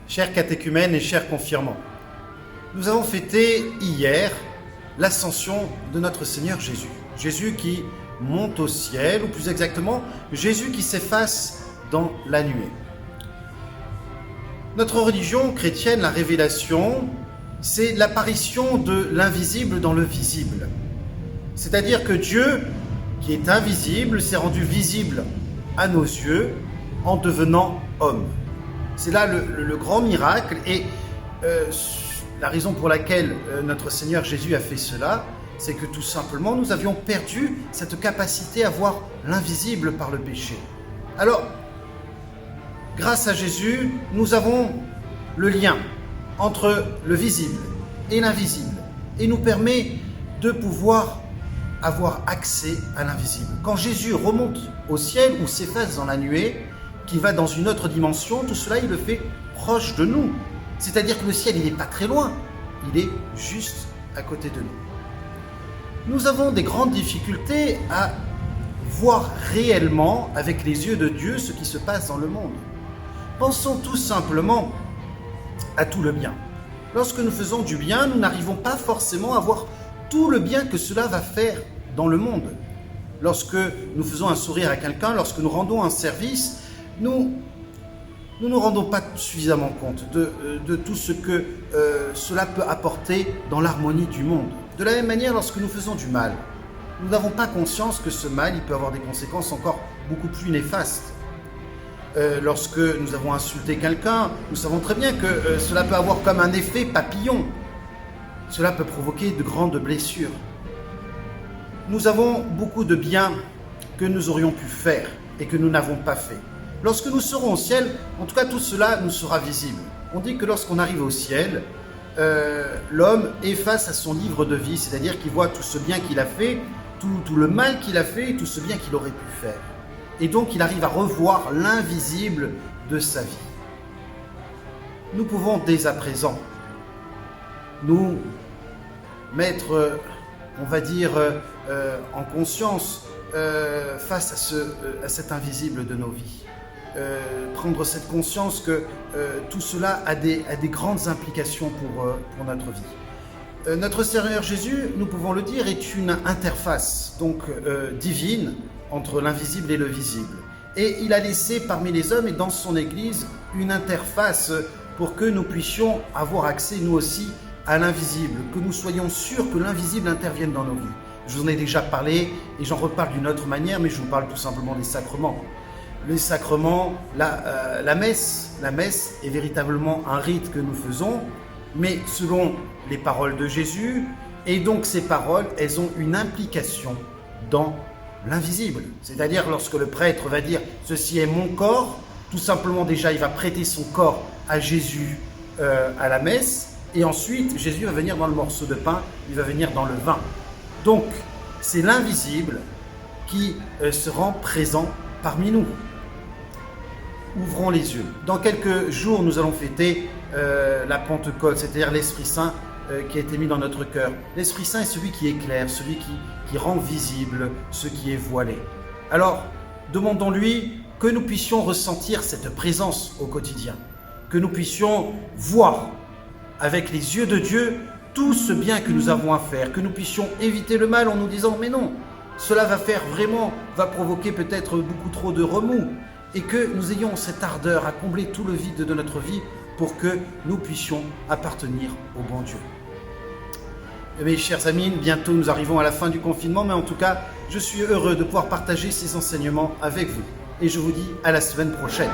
Chers catéchumènes et chers confirmants, nous avons fêté hier l'ascension de notre Seigneur Jésus. Jésus qui monte au ciel, ou plus exactement, Jésus qui s'efface dans la nuée. Notre religion chrétienne, la révélation, c'est l'apparition de l'invisible dans le visible. C'est-à-dire que Dieu, qui est invisible, s'est rendu visible à nos yeux en devenant homme. C'est là le grand miracle et la raison pour laquelle notre Seigneur Jésus a fait cela, c'est que tout simplement nous avions perdu cette capacité à voir l'invisible par le péché. Alors, grâce à Jésus, nous avons le lien entre le visible et l'invisible et nous permet de pouvoir avoir accès à l'invisible. Quand Jésus remonte au ciel ou s'efface dans la nuée, qui va dans une autre dimension, tout cela, il le fait proche de nous. C'est-à-dire que le ciel, il n'est pas très loin, il est juste à côté de nous. Nous avons des grandes difficultés à voir réellement, avec les yeux de Dieu, ce qui se passe dans le monde. Pensons tout simplement à tout le bien. Lorsque nous faisons du bien, nous n'arrivons pas forcément à voir tout le bien que cela va faire dans le monde. Lorsque nous faisons un sourire à quelqu'un, lorsque nous rendons un service, nous ne nous rendons pas suffisamment compte de tout ce que cela peut apporter dans l'harmonie du monde. De la même manière, lorsque nous faisons du mal, nous n'avons pas conscience que ce mal, il peut avoir des conséquences encore beaucoup plus néfastes. Lorsque nous avons insulté quelqu'un, nous savons très bien que cela peut avoir comme un effet papillon. Cela peut provoquer de grandes blessures. Nous avons beaucoup de bien que nous aurions pu faire et que nous n'avons pas fait. Lorsque nous serons au ciel, en tout cas tout cela nous sera visible. On dit que lorsqu'on arrive au ciel, l'homme est face à son livre de vie, c'est-à-dire qu'il voit tout ce bien qu'il a fait, tout le mal qu'il a fait et tout ce bien qu'il aurait pu faire. Et donc il arrive à revoir l'invisible de sa vie. Nous pouvons dès à présent nous mettre, on va dire, en conscience face à cet invisible de nos vies. Prendre cette conscience que tout cela a des grandes implications pour notre vie. Notre Seigneur Jésus, nous pouvons le dire, est une interface donc divine entre l'invisible et le visible. Et il a laissé parmi les hommes et dans son Église une interface pour que nous puissions avoir accès nous aussi à l'invisible, que nous soyons sûrs que l'invisible intervienne dans nos vies. Je vous en ai déjà parlé et j'en reparle d'une autre manière, mais je vous parle tout simplement des sacrements. Les sacrements, la messe est véritablement un rite que nous faisons, mais selon les paroles de Jésus, et donc ces paroles, elles ont une implication dans l'invisible. C'est-à-dire lorsque le prêtre va dire « ceci est mon corps », tout simplement déjà il va prêter son corps à Jésus à la messe, et ensuite Jésus va venir dans le morceau de pain, il va venir dans le vin. Donc c'est l'invisible qui se rend présent parmi nous. Ouvrons les yeux. Dans quelques jours, nous allons fêter la Pentecôte, c'est-à-dire l'Esprit Saint qui a été mis dans notre cœur. L'Esprit Saint est celui qui éclaire, celui qui rend visible ce qui est voilé. Alors, demandons-lui que nous puissions ressentir cette présence au quotidien, que nous puissions voir avec les yeux de Dieu tout ce bien que nous avons à faire, que nous puissions éviter le mal en nous disant « mais non, cela va provoquer peut-être beaucoup trop de remous » et que nous ayons cette ardeur à combler tout le vide de notre vie pour que nous puissions appartenir au bon Dieu. Mes chers amis, bientôt nous arrivons à la fin du confinement, mais en tout cas, je suis heureux de pouvoir partager ces enseignements avec vous. Et je vous dis à la semaine prochaine.